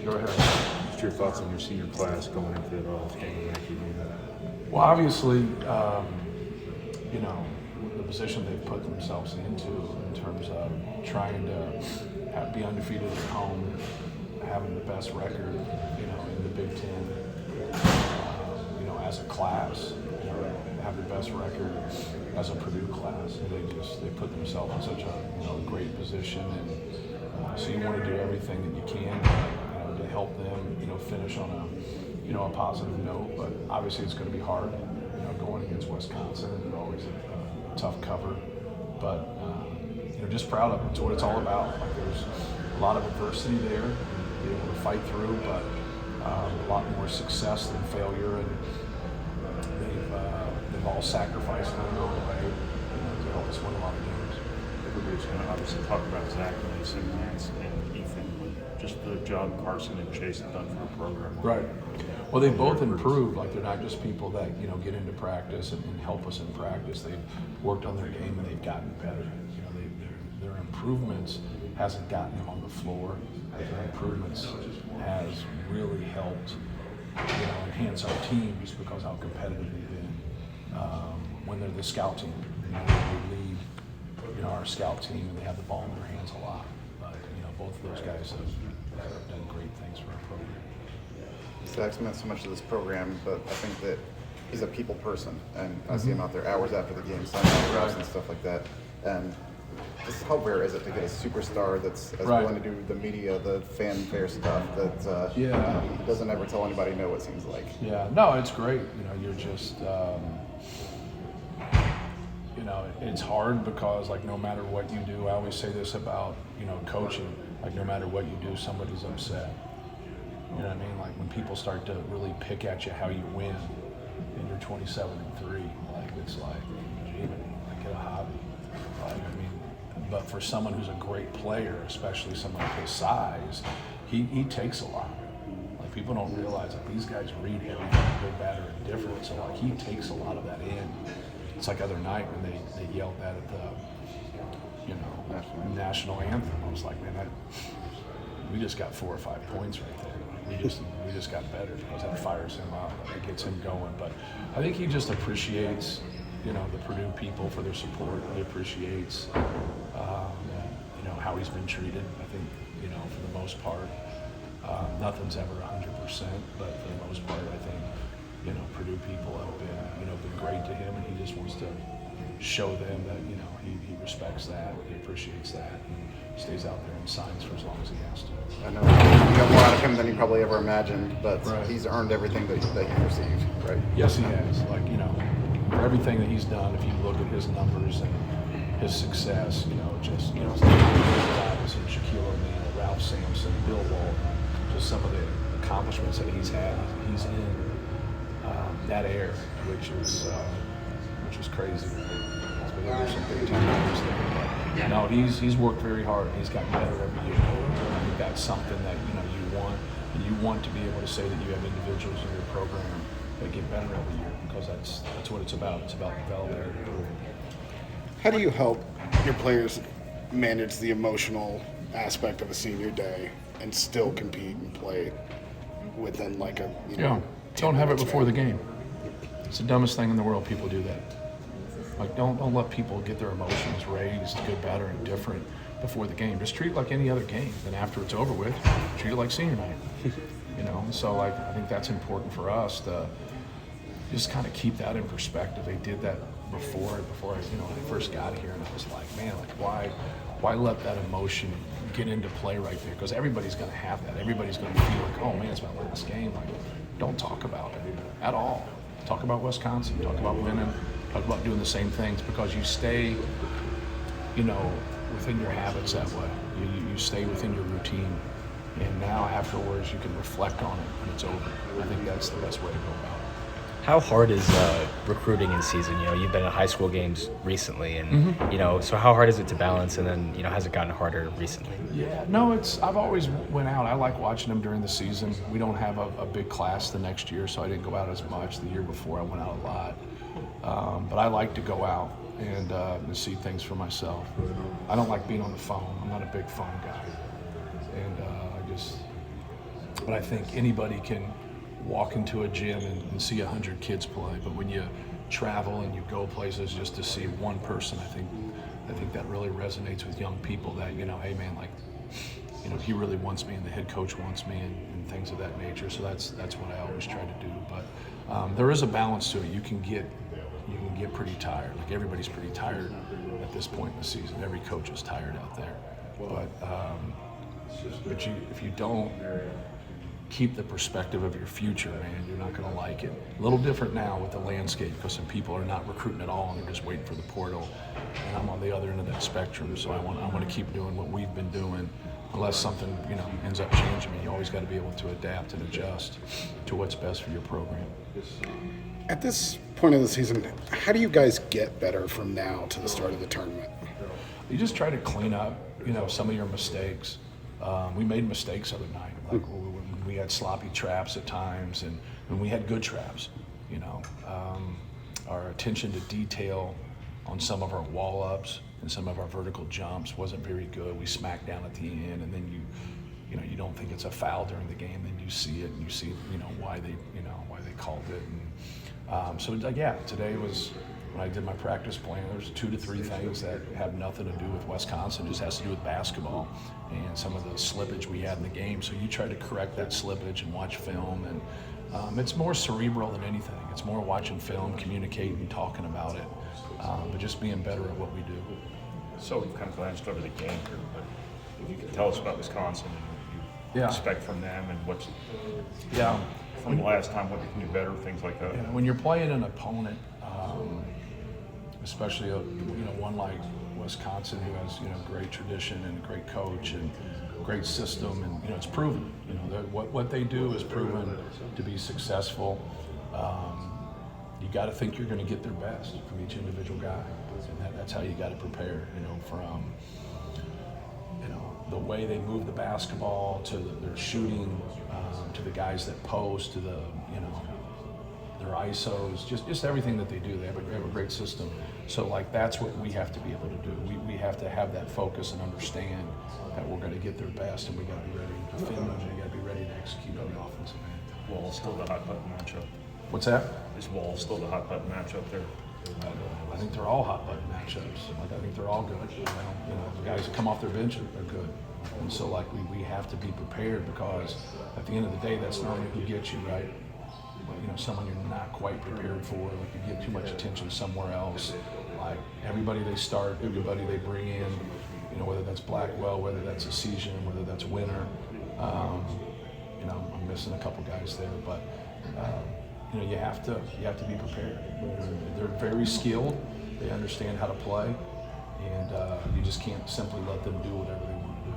Go ahead. Just your thoughts on your senior class going into it all. Well, obviously, the position they've put themselves into in terms of trying to be undefeated at home, having the best record, in the Big Ten, as a class, have the best record as a Purdue class. And they put themselves in such a great position, and so you want to do everything that you can, to help them, finish on a positive note. But obviously, it's going to be hard, going against Wisconsin, and always a tough cover. But just proud of it. It's what it's all about. Like, there's a lot of adversity there, and be able to fight through, but a lot more success than failure, and they've all sacrificed in their own way, to help us win a lot of games. Everybody's going to obviously talk about Zach, Mason, Lance, and Ethan, just the job Carson and Chase have done for the program. Right. Well, they've both improved. Like, they're not just people that get into practice and help us in practice. They've worked on their game and they've gotten better. Their improvements hasn't gotten them on the floor. Their improvements has really helped, enhance our team, just because how competitive they've been. When they're the scout team, they lead, our scout team, and they have the ball in their hands a lot. But both of those guys have done great things for our program. Zach's meant so much to this program, but I think that he's a people person, and I see him out there hours after the game, signing autographs and stuff like that. And just how rare is it to get a superstar that's as willing to do the media, the fanfare stuff, that he doesn't ever tell anybody no, it seems like. Yeah, no, it's great. You're just, it's hard because, like, no matter what you do, I always say this about, coaching, like, no matter what you do, somebody's upset. You know what I mean? Like, when people start to really pick at you how you win, and you're 27-3, like, it's like, gee, like, get a hobby. Like, but for someone who's a great player, especially someone of his size, he takes a lot. Like, people don't realize that these guys read everything, good, bad, or indifferent. So, like, he takes a lot of that in. It's like other night when they yelled that at the, national anthem. I was like, man, we just got 4 or 5 points right there. We just got better, because that fires him up. It gets him going. But I think he just appreciates, the Purdue people for their support. He appreciates, how he's been treated. I think, for the most part, nothing's ever 100%, but for the most part, I think, Purdue people have been great to him, and he just wants to show them that, he respects that, he appreciates that, and stays out there and signs for as long as he has to. I know you got more out of him than you probably ever imagined, but he's earned everything that he received, right? Yes, he has. Like, for everything that he's done, if you look at his numbers and his success, just, guys and Shaquille O'Neal, Ralph Sampson, Bill Walton, just some of the accomplishments that he's had. He's in that air, which is crazy. There's some big time players there. No, he's worked very hard. He's gotten better every year. I think that's something that you want, and you want to be able to say that you have individuals in your program that get better every year, because that's what it's about. It's about developing and improving. How do you help your players manage the emotional aspect of a senior day and still compete and play within like a don't have it before the game. It's the dumbest thing in the world. People do that. Like, don't let people get their emotions raised, good, bad, or indifferent before the game. Just treat it like any other game. Then after it's over with, treat it like senior night. So, like, I think that's important for us to just kind of keep that in perspective. They did that before I, when I first got here, and I was like, man, like, why let that emotion get into play right there? Because everybody's going to have that. Everybody's going to feel like, oh man, it's about winning this game. Like, don't talk about it at all. Talk about Wisconsin. Talk about winning. Talk about doing the same things, because you stay, within your habits that way. You stay within your routine, and now afterwards you can reflect on it when it's over. I think that's the best way to go about it. How hard is recruiting in season? You've been at high school games recently, and so how hard is it to balance? And then has it gotten harder recently? Yeah, no, I've always went out. I like watching them during the season. We don't have a big class the next year, so I didn't go out as much. The year before I went out a lot, but I like to go out and see things for myself. I don't like being on the phone. I'm not a big phone guy, and But I think anybody can walk into a gym and see 100 kids play. But when you travel and you go places just to see one person, I think that really resonates with young people that, hey man, like, he really wants me and the head coach wants me and things of that nature. So that's what I always try to do. But there is a balance to it. You can get pretty tired. Like everybody's pretty tired at this point in the season. Every coach is tired out there. But if you don't keep the perspective of your future, man, you're not going to like it. A little different now with the landscape because some people are not recruiting at all and they're just waiting for the portal. And I'm on the other end of that spectrum, so I want to keep doing what we've been doing. Unless something ends up changing, you always got to be able to adapt and adjust to what's best for your program. At this point of the season, how do you guys get better from now to the start of the tournament? You just try to clean up, some of your mistakes. We made mistakes the other night. Like when we had sloppy traps at times, and when we had good traps. Our attention to detail on some of our wall ups and some of our vertical jumps wasn't very good. We smacked down at the end, and then you don't think it's a foul during the game. Then you see it, and you see why they called it. And so today was. When I did my practice plan, there's 2 to 3 things that have nothing to do with Wisconsin, just has to do with basketball and some of the slippage we had in the game. So you try to correct that slippage and watch film, and it's more cerebral than anything. It's more watching film, communicating, talking about it, but just being better at what we do. So we've kind of glanced over the game here, but if you could tell us about Wisconsin and what you expect from them and what's from the last time, what you can do better, things like that. When you're playing an opponent, especially one like Wisconsin who has great tradition and a great coach and great system, and it's proven. What they do is proven to be successful. You got to think you're going to get their best from each individual guy, and that's how you got to prepare. From the way they move the basketball to their shooting, to the guys that post, to their ISOs, just everything that they do. They have a great system. So that's what we have to be able to do. We have to have that focus and understand that we're going to get their best, and we got to be ready to defend them, and we got to be ready to execute on the offensive end. Wall's still the hot button matchup. What's that? Is Wall still the hot button matchup there? I think they're all hot button matchups. I think they're all good. The guys that come off their bench are good. And so we have to be prepared, because at the end of the day, that's not who gets you, right? Someone you're not quite prepared for, you give too much attention somewhere else. Everybody they start, everybody they bring in, whether that's Blackwell, whether that's Essegian, whether that's Winter. I'm missing a couple guys there, but you have to be prepared. They're very skilled. They understand how to play, and you just can't simply let them do whatever they want to do.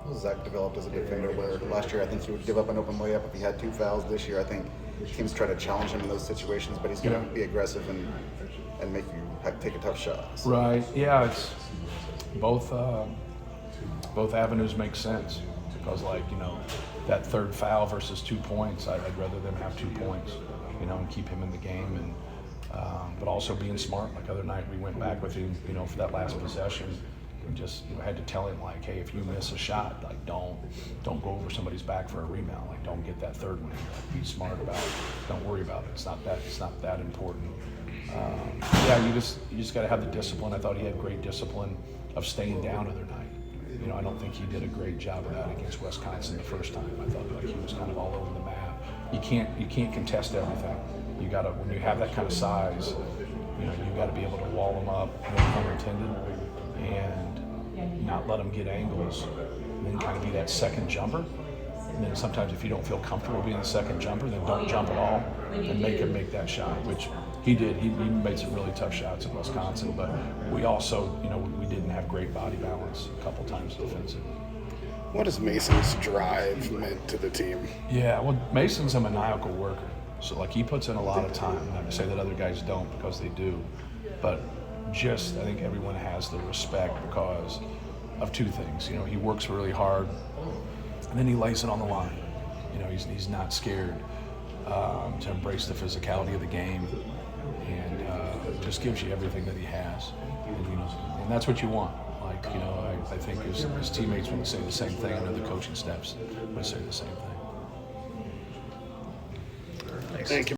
Well, Zach developed as a defender where last year I think he would give up an open layup if he had 2 fouls. This year I think teams try to challenge him in those situations, but he's going to be aggressive and make you take a tough shot. So. Right. Yeah. It's both avenues make sense, because that third foul versus 2 points, I'd rather them have 2 points, and keep him in the game, and but also being smart. Like other night, we went back with him, for that last possession. And just had to tell him, hey, if you miss a shot, don't go over somebody's back for a rebound. Don't get that third one. Be smart about it. Don't worry about it. It's not that important. You just got to have the discipline. I thought he had great discipline of staying down other night. I don't think he did a great job of that against Wisconsin the first time. I thought he was kind of all over the map. You can't contest everything. You got to, when you have that kind of size, you got to be able to wall them up, no pun intended, and not let them get angles, and then kind of be that second jumper. And then sometimes if you don't feel comfortable being the second jumper, then don't jump at all and make him make that shot, which he did. He made some really tough shots at Wisconsin, but we also, we didn't have great body balance a couple times defensively. What has Mason's drive meant to the team? Yeah, well, Mason's a maniacal worker. So he puts in a lot of time. Not to say that other guys don't, because they do, but I think everyone has the respect because of 2 things. He works really hard, and then he lays it on the line. He's not scared to embrace the physicality of the game, and just gives you everything that he has. And that's what you want. I think his teammates would say the same thing, and other coaching staffs would say the same thing. Thanks. Thank you.